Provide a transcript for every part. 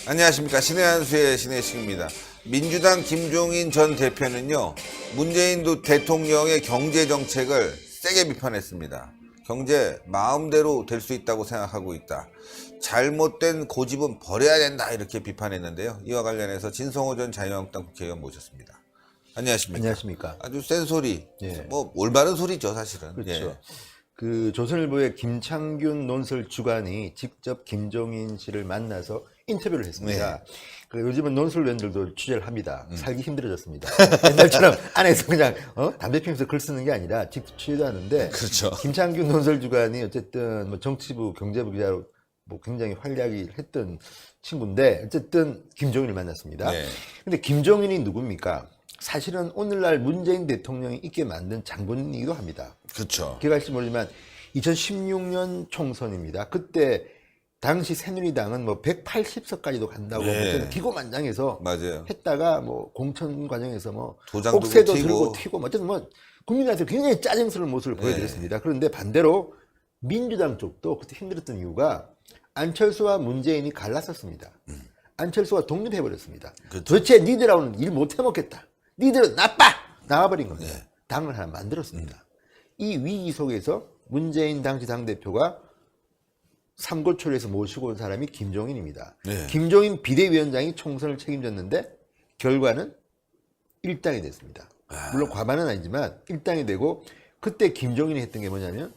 안녕하십니까. 신의 한수의 신혜식입니다. 민주당 김종인 전 대표는요, 문재인 대통령의 경제 정책을 세게 비판했습니다. 경제 마음대로 될 수 있다고 생각하고 있다. 잘못된 고집은 버려야 된다. 이렇게 비판했는데요. 이와 관련해서 진성호 전 자유한국당 국회의원 모셨습니다. 안녕하십니까. 안녕하십니까. 아주 센 소리. 예. 뭐 올바른 소리죠, 사실은. 그렇죠. 예. 그 조선일보의 김창균 논설 주간이 직접 김종인 씨를 만나서 인터뷰를 했습니다. 네. 그 요즘은 논설위원들도 취재를 합니다. 살기 힘들어졌습니다. 옛날처럼 안에서 그냥 담배 피우면서 글 쓰는 게 아니라 직접 취재도 하는데 그렇죠. 김창균 논설 주간이 어쨌든 뭐 정치부 경제부 기자로 뭐 굉장히 활약을 했던 친구인데 어쨌든 김종인을 만났습니다. 네. 근데 김종인이 누굽니까? 사실은 오늘날 문재인 대통령이 있게 만든 장본인이기도 합니다. 그렇죠. 기억하실지 모르지만 2016년 총선입니다. 그때 당시 새누리당은 뭐 180석까지도 간다고 네. 기고만장해서 맞아요. 했다가 뭐 공천 과정에서 뭐 도장도 옥새도 튀고. 들고 튀고 뭐 어쨌든 뭐 국민한테 굉장히 짜증스러운 모습을 보여드렸습니다. 그런데 반대로 민주당 쪽도 그때 힘들었던 이유가 안철수와 문재인이 갈랐었습니다. 안철수가 독립해버렸습니다. 그렇죠. 도대체 니들하고는 일 못 해먹겠다. 니들은 나빠! 나와버린 겁니다. 당을 하나 만들었습니다. 이 위기 속에서 문재인 당시 당대표가 삼고초려에서 모시고 온 사람이 김종인입니다. 네. 김종인 비대위원장이 총선을 책임졌는데 결과는 일당이 됐습니다. 물론 과반은 아니지만 일당이 되고 그때 김종인이 했던 게 뭐냐면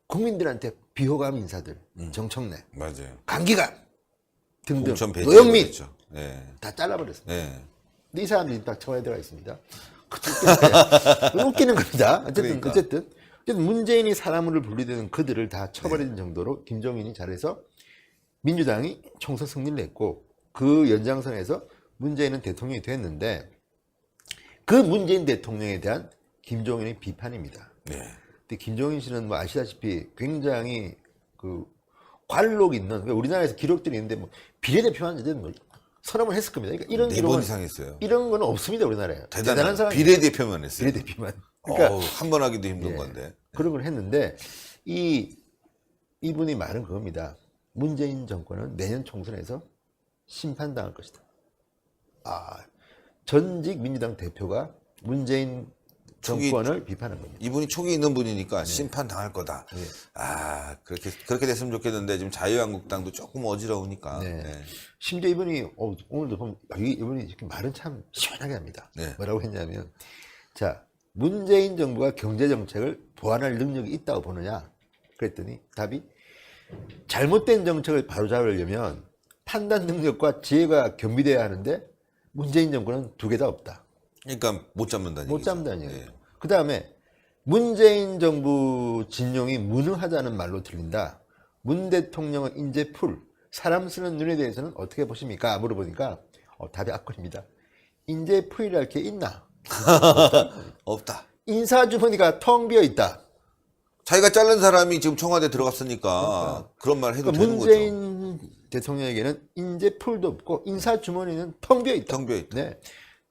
국민들한테 비호감 인사들 정청래, 맞아요. 강기관 등등 공천 배제. 노영민 네. 다 잘라버렸습니다. 네. 근데 이 사람들이 딱 청와대에 들어가 있습니다. 웃기는 겁니다. 어쨌든, 그러니까. 어쨌든 문재인이 사람으로 분리되는 그들을 다 쳐버리는 정도로 김종인이 잘해서 민주당이 총선 승리를 했고 그 연장선에서 문재인은 대통령이 됐는데 그 문재인 대통령에 대한 김종인의 비판입니다. 네. 근데 김종인 씨는 뭐 아시다시피 굉장히 그 관록 있는 우리나라에서 기록들이 있는데 뭐 비례대표만 이제 뭐 서너 번 했을 겁니다. 그러니까 이런 4번 기록은 이상 했어요. 이런 거는 없습니다 우리나라에. 대단한 사람 비례대표만 했어요. 비례대표만. 그러니까 한 번 하기도 힘든 예, 건데. 그런 걸 했는데 이분이 말은 그겁니다. 문재인 정권은 내년 총선에서 심판당할 것이다. 전직 민주당 대표가 문재인 정권을 비판한 겁니다. 이분이 촉이 있는 분이니까 심판 당할 거다. 네. 그렇게 됐으면 좋겠는데 지금 자유한국당도 조금 어지러우니까. 네. 네. 심지어 이분이 오늘도 보면 이분이 이렇게 말은 참 시원하게 합니다. 네. 뭐라고 했냐면 자 문재인 정부가 경제 정책을 보완할 능력이 있다고 보느냐 그랬더니 답이 잘못된 정책을 바로잡으려면 판단 능력과 지혜가 겸비돼야 하는데 문재인 정부는 두 개 다 없다. 그러니까 못 잡는다는 못 얘기죠. 잡는다는 얘기예요. 네. 그 다음에 문재인 정부 진용이 무능하다는 말로 들린다. 문 대통령은 인재 풀, 사람 쓰는 눈에 대해서는 어떻게 보십니까? 물어보니까 답이 악플입니다. 인재 풀이랄 게 있나? 없다. 인사주머니가 텅 비어 있다. 자기가 자른 사람이 지금 청와대 들어갔으니까 그런 말 해도 되는 거죠. 문재인 대통령에게는 인재 풀도 없고 인사주머니는 텅 비어 있다. 텅 비어 있다. 네.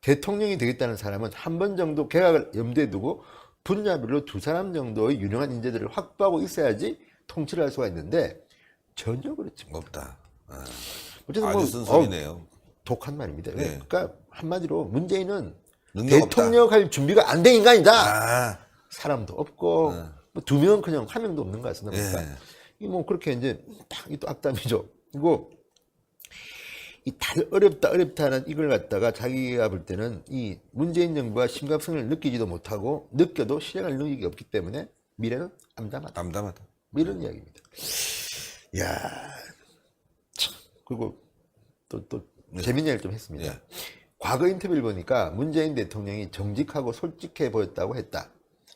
대통령이 되겠다는 사람은 한 번 정도 개각을 염두에 두고 분야별로 두 사람 정도의 유능한 인재들을 확보하고 있어야지 통치를 할 수가 있는데 전혀 그렇지 못합니다. 없다. 어쨌든 아주 쓴소리네요. 독한 말입니다. 네. 그러니까 한마디로 문재인은 능력 대통령 할 준비가 안 된 인간이다. 아, 사람도 없고 뭐 두 명 그냥 한 명도 없는 것 같습니다. 네. 그러니까 이 뭐 그렇게 이제 또 악담이죠. 그리고 이 어렵다는 이걸 갖다가 자기가 볼 때는 이 문재인 정부가 심각성을 느끼지도 못하고 느껴도 실행할 능력이 없기 때문에 미래는 암담하다. 담담하다. 이런 이야기입니다. 이야, 참. 그리고 또 재밌는 얘기를 좀 했습니다. 네. 과거 인터뷰를 보니까 문재인 대통령이 정직하고 솔직해 보였다고 했다.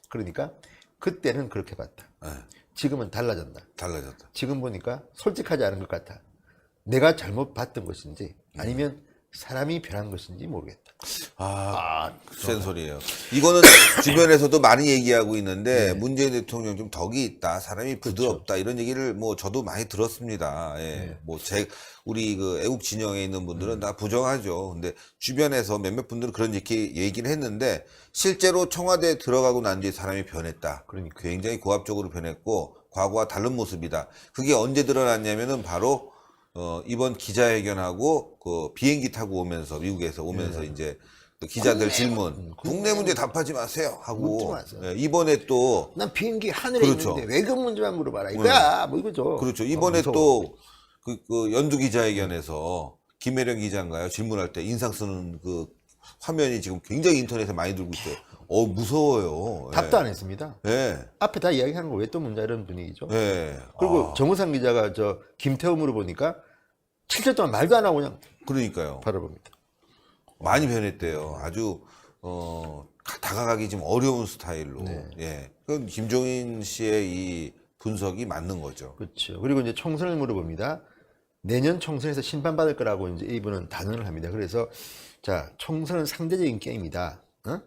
그러니까 그때는 그렇게 봤다. 네. 지금은 달라졌다. 달라졌다. 지금 보니까 솔직하지 않은 것 같아. 내가 잘못 봤던 것인지 아니면 사람이 변한 것인지 모르겠다. 센 소리예요. 이거는 주변에서도 많이 얘기하고 있는데 문재인 대통령 좀 덕이 있다, 사람이 부드럽다 이런 얘기를 뭐 저도 많이 들었습니다. 예. 뭐 우리 그 애국 진영에 있는 분들은 다 부정하죠. 근데 주변에서 몇몇 분들은 그런 얘기를 했는데 실제로 청와대에 들어가고 난 뒤에 사람이 변했다. 그러니까. 굉장히 고압적으로 변했고 과거와 다른 모습이다. 그게 언제 드러났냐면은 바로 이번 기자회견하고 그 비행기 타고 오면서 미국에서 오면서 이제 또 기자들 질문 국내 문제 답하지 마세요 묻지 하고 마세요. 예, 이번에 또 난 비행기 하늘에 그렇죠. 있는데 외교 문제만 물어봐라 이거야. 뭐 이거죠. 그렇죠. 이번에 무서워. 또 그 연두 기자회견에서 김혜령 기자인가요? 질문할 때 인상 쓰는 그 화면이 지금 굉장히 인터넷에 많이 돌고 있어요. 무서워요. 답도 안 했습니다. 예. 앞에 다 이야기하는 거 왜 또 문자 이런 분위기죠. 예. 그리고 정우상 기자가 저 김태호 물어보니까 7초 동안 말도 안 하고 그냥 그러니까요. 바라봅니다. 많이 변했대요. 아주 다가가기 좀 어려운 스타일로. 네. 예. 그건 김종인 씨의 이 분석이 맞는 거죠. 그렇죠. 그리고 이제 총선을 물어봅니다. 내년 총선에서 심판받을 거라고 이제 이분은 단언을 합니다. 그래서 자, 총선은 상대적인 게임이다. 어?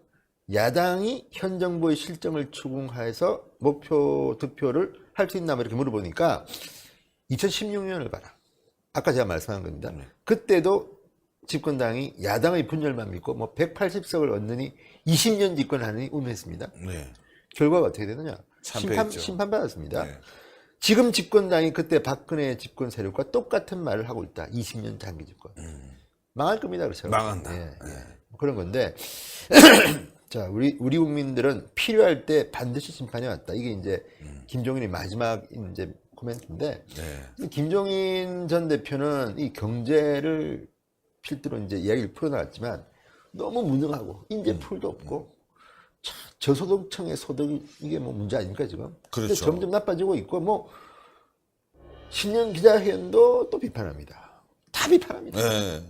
야당이 현 정부의 실정을 추궁해서 목표 득표를 할 수 있나 뭐 이렇게 물어보니까 2016년을 봐라. 아까 제가 말씀한 겁니다. 그때도 집권당이 야당의 분열만 믿고 뭐 180석을 얻느니 20년 집권하느니 운운했습니다. 네. 결과가 어떻게 되느냐? 참패했죠. 심판받았습니다. 네. 지금 집권당이 그때 박근혜 집권 세력과 똑같은 말을 하고 있다. 20년 장기 집권. 망할 겁니다. 그렇죠? 망한다. 예, 예. 그런 건데 자, 우리 국민들은 필요할 때 반드시 심판해 왔다. 이게 이제 김종인의 마지막 이제 코멘트인데 네. 김종인 전 대표는 이 경제를 필두로 이제 이야기를 풀어나갔지만 너무 무능하고 인재풀도 없고 저소득층의 소득 이게 뭐 문제 아닙니까 지금? 그렇죠. 근데 점점 나빠지고 있고 뭐 신년 기자회견도 또 비판합니다. 다 비판합니다. 네.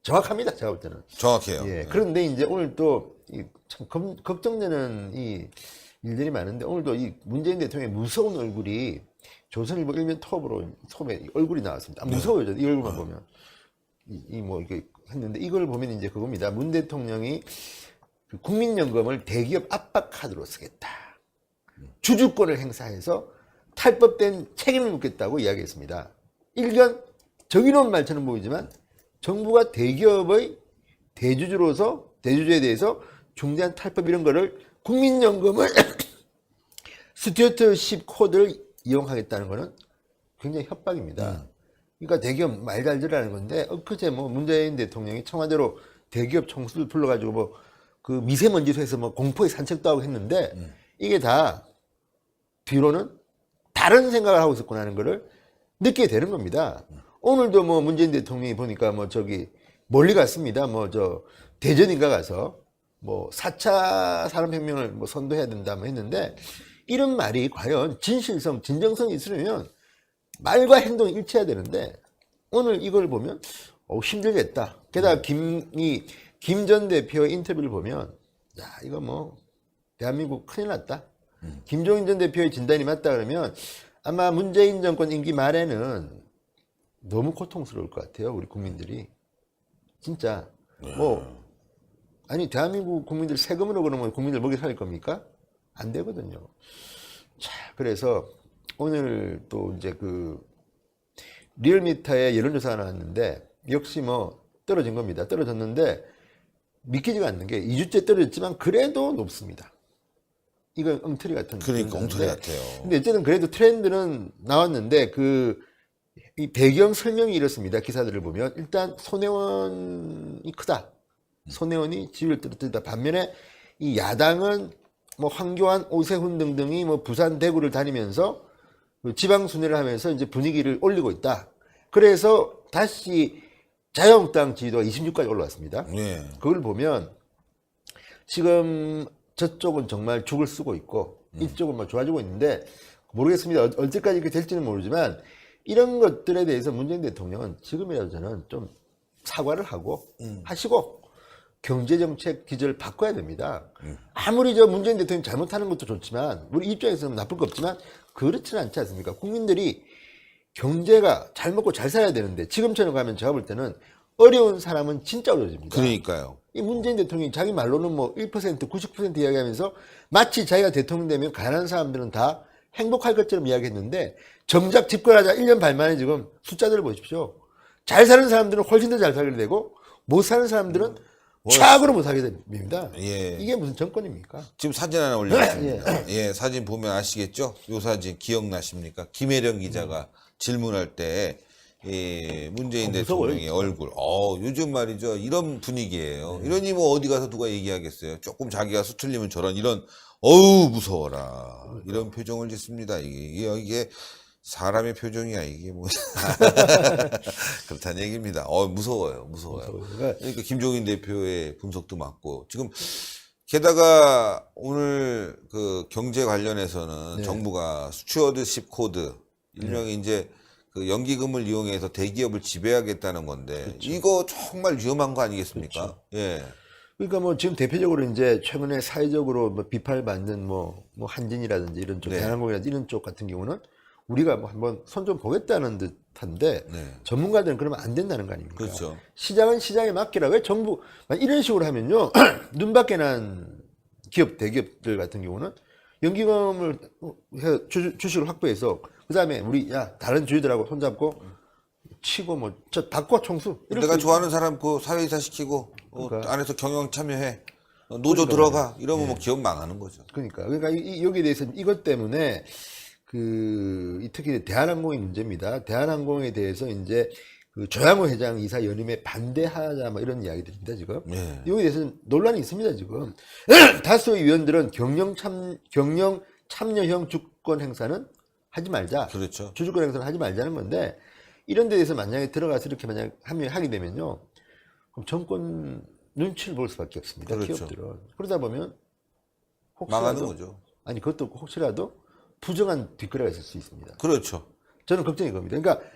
정확합니다. 제가 볼 때는. 정확해요. 예. 네. 그런데 이제 오늘 또 참 걱정되는 이 일들이 많은데 오늘도 이 문재인 대통령의 무서운 얼굴이 조선일보 일면 톱에 얼굴이 나왔습니다. 무서워요. 이 얼굴만 보면. 이 뭐 이게 했는데 이걸 보면 이제 그겁니다. 문 대통령이 그 국민연금을 대기업 압박 카드로 쓰겠다. 주주권을 행사해서 탈법된 책임을 묻겠다고 이야기했습니다. 일견 정의로운 말처럼 보이지만 정부가 대기업의 대주주에 대해서 중대한 탈법 이런 거를 국민연금을 스튜어트십 코드를 이용하겠다는 거는 굉장히 협박입니다. 그러니까 대기업 말 잘 들으라는 건데 엊그제 뭐 문재인 대통령이 청와대로 대기업 총수들 불러가지고 뭐 그 미세먼지소에서 뭐 공포의 산책도 하고 했는데 이게 다 뒤로는 다른 생각을 하고 있었구나 하는 거를 느끼게 되는 겁니다. 오늘도 뭐 문재인 대통령이 보니까 뭐 저기 멀리 갔습니다. 뭐 저 대전인가 가서 뭐 4차 산업혁명을 뭐 선도해야 된다 뭐 했는데 이런 말이 과연 진실성, 진정성이 있으려면 말과 행동이 일치해야 되는데 오늘 이걸 보면 힘들겠다. 게다가 김 전 대표의 인터뷰를 보면 야 이거 뭐 대한민국 큰일 났다. 김종인 전 대표의 진단이 맞다 그러면 아마 문재인 정권 임기 말에는 너무 고통스러울 것 같아요. 우리 국민들이. 진짜 뭐 아니 대한민국 국민들 세금으로 그러면 국민들 먹여 살릴 겁니까? 안 되거든요. 자, 그래서 오늘 또 이제 그 리얼미터에 여론조사가 나왔는데 역시 뭐 떨어진 겁니다. 떨어졌는데 믿기지가 않는 게 2주째 떨어졌지만 그래도 높습니다. 이건 엉터리 같은 그러니까 엉터리 건데. 같아요. 근데 어쨌든 그래도 트렌드는 나왔는데 이 배경 설명이 이렇습니다. 기사들을 보면 일단 손혜원이 크다. 손혜원이 지위를 떨어뜨리다. 반면에 이 야당은 뭐 황교안, 오세훈 등등이 뭐 부산, 대구를 다니면서 지방 순회를 하면서 이제 분위기를 올리고 있다. 그래서 다시 자유한국당 지지도가 26까지 올라왔습니다. 예. 그걸 보면 지금 저쪽은 정말 죽을 쓰고 있고 이쪽은 뭐 좋아지고 있는데 모르겠습니다. 언제까지 이렇게 될지는 모르지만 이런 것들에 대해서 문재인 대통령은 지금이라도 저는 좀 사과를 하시고 경제정책 기조를 바꿔야 됩니다. 아무리 저 문재인 대통령이 잘못하는 것도 좋지만 우리 입장에서는 나쁠 거 없지만 그렇지는 않지 않습니까? 국민들이 경제가 잘 먹고 잘 살아야 되는데 지금처럼 가면 제가 볼 때는 어려운 사람은 진짜 어려워집니다. 그러니까요. 이 문재인 대통령이 자기 말로는 뭐 1%, 90% 이야기하면서 마치 자기가 대통령 되면 가난한 사람들은 다 행복할 것처럼 이야기했는데 정작 집권하자 1년 반 만에 지금 숫자들을 보십시오. 잘 사는 사람들은 훨씬 더 잘 살게 되고 못 사는 사람들은 최악으로 못 살게 됩니다. 예. 이게 무슨 정권입니까? 지금 사진 하나 올렸습니다. 예, 사진 보면 아시겠죠? 요 사진 기억나십니까? 김혜령 기자가 질문할 때 문재인 무서워요, 대통령의 얼굴. 요즘 말이죠. 이런 분위기예요. 이러니 뭐 어디 가서 누가 얘기하겠어요. 조금 자기가 수틀리면 이런 어우 무서워라. 이런 표정을 짓습니다. 이게 사람의 표정이야 이게 뭐 그렇다는 얘기입니다. 무서워요. 그러니까 김종인 대표의 분석도 맞고 지금 게다가 오늘 그 경제 관련해서는 네. 정부가 스튜어드십 코드 일명의 이제 그 연기금을 이용해서 대기업을 지배하겠다는 건데 그렇죠. 이거 정말 위험한 거 아니겠습니까? 그렇죠. 예. 그러니까 뭐 지금 대표적으로 이제 최근에 사회적으로 뭐 비판받는 뭐 한진이라든지 이런 쪽, 네. 대한항공이라든지 이런 쪽 같은 경우는 우리가 뭐 한번 손 좀 보겠다는 듯한데 네. 전문가들은 그러면 안 된다는 거 아닙니까? 그렇죠. 시장은 시장에 맡기라. 왜 정부 이런 식으로 하면요 눈밖에 난 기업 대기업들 같은 경우는 연기금을 해서 주식을 확보해서 그 다음에 우리 다른 주주들하고 손잡고 치고 뭐 저 닭과 총수 내가 좋아하는 사람 그 사회이사 시키고 그러니까. 안에서 경영 참여해 노조 들어가 이러면 뭐 기업 망하는 거죠. 그러니까 여기에 대해서 이것 때문에 특히 대한항공의 문제입니다. 대한항공에 대해서 이제 그 조양호 회장 이사 연임에 반대하자 뭐 이런 이야기들입니다 지금. 예. 여기에 대해서는 논란이 있습니다 지금. 다수의 위원들은 경영 참여형 주권 행사는 하지 말자. 그렇죠. 주주권 행사는 하지 말자는 건데 이런 데 대해서 만약에 들어가서 이렇게 만약 하게 되면요, 그럼 정권 눈치를 볼 수밖에 없습니다. 그렇죠. 기업들은. 그러다 보면 망하는 거죠. 아니 그것도 없고 혹시라도 부정한 뒷거래가 있을 수 있습니다. 그렇죠. 저는 걱정이 겁니다. 그러니까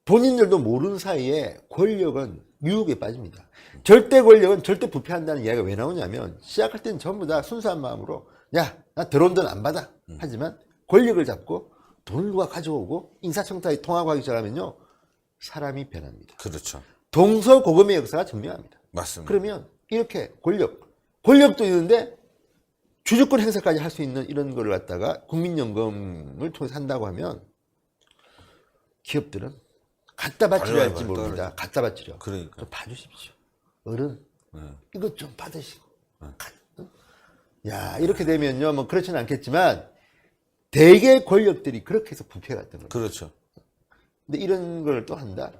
본인들도 모르는 사이에 권력은 유혹에 빠집니다. 절대 권력은 절대 부패한다는 이야기가 왜 나오냐면 시작할 때는 전부 다 순수한 마음으로 나 들어온 돈 안 받아. 하지만 권력을 잡고 돈을 누가 가져오고 인사청탁에 통하고 하기 시작하면요 사람이 변합니다. 그렇죠. 동서고금의 역사가 증명합니다. 맞습니다. 그러면 이렇게 권력도 있는데 주주권 행사까지 할 수 있는 이런 거를 갖다가 국민연금을 통해서 한다고 하면 기업들은 갖다 바치려 할지 모릅니다. 갖다 바치려. 그러니까. 좀 봐주십시오. 어른, 이것 좀 받으시고. 이렇게 되면요, 뭐 그렇지는 않겠지만 대개 권력들이 그렇게 해서 부패가 됐던 거예요. 그렇죠. 근데 이런 걸 또 한다?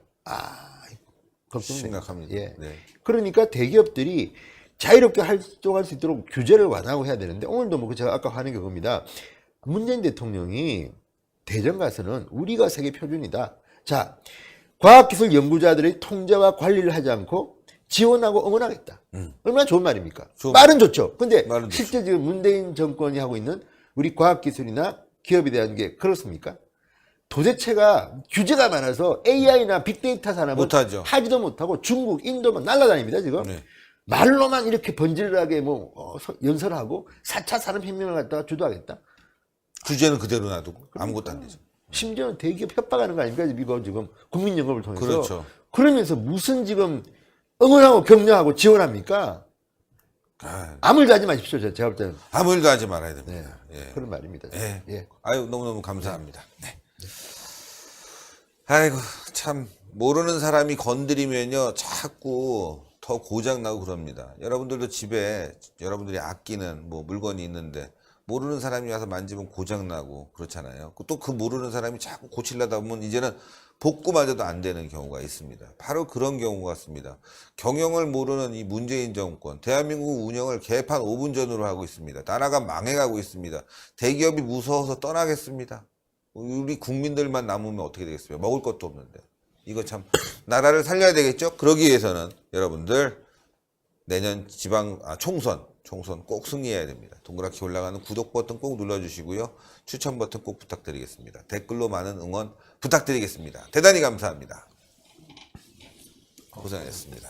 걱정됩니다. 심각합니다. 예. 네. 그러니까 대기업들이 자유롭게 활동할 수 있도록 규제를 완화하고 해야 되는데 오늘도 뭐 제가 아까 하는 게 그겁니다. 문재인 대통령이 대전 가서는 우리가 세계 표준이다. 자, 과학기술 연구자들의 통제와 관리를 하지 않고 지원하고 응원하겠다. 얼마나 좋은 말입니까? 말은 좋죠. 근데 말은 실제 지금 문재인 정권이 하고 있는 우리 과학기술이나 기업에 대한 게 그렇습니까? 도대체가 규제가 많아서 AI나 빅데이터 산업은 못하죠. 하지도 못하고 중국, 인도만 날아다닙니다 지금. 네. 말로만 이렇게 번질하게 연설하고 4차 산업혁명을 갖다가 주도하겠다. 규제는 그대로 놔두고 아무것도 안 되죠. 심지어는 대기업 협박하는 거 아닙니까? 이거 지금 국민연금을 통해서. 그렇죠. 그러면서 무슨 지금 응원하고 격려하고 지원합니까? 아무 일도 하지 마십시오. 제가 볼 때는. 아무 일도 하지 말아야 됩니다. 예. 그런 말입니다. 예. 예. 아유, 너무너무 감사합니다. 네. 아이고, 참, 모르는 사람이 건드리면요, 자꾸 더 고장나고 그럽니다. 여러분들도 집에 여러분들이 아끼는 뭐 물건이 있는데, 모르는 사람이 와서 만지면 고장나고 그렇잖아요. 또 그 모르는 사람이 자꾸 고치려다 보면 이제는 복구마저도 안 되는 경우가 있습니다. 바로 그런 경우 같습니다. 경영을 모르는 이 문재인 정권, 대한민국 운영을 개판 5분 전으로 하고 있습니다. 나라가 망해가고 있습니다. 대기업이 무서워서 떠나겠습니다. 우리 국민들만 남으면 어떻게 되겠습니까? 먹을 것도 없는데. 이거 참 나라를 살려야 되겠죠? 그러기 위해서는 여러분들 내년 총선 꼭 승리해야 됩니다. 동그랗게 올라가는 구독 버튼 꼭 눌러주시고요. 추천 버튼 꼭 부탁드리겠습니다. 댓글로 많은 응원 부탁드리겠습니다. 대단히 감사합니다. 고생하셨습니다.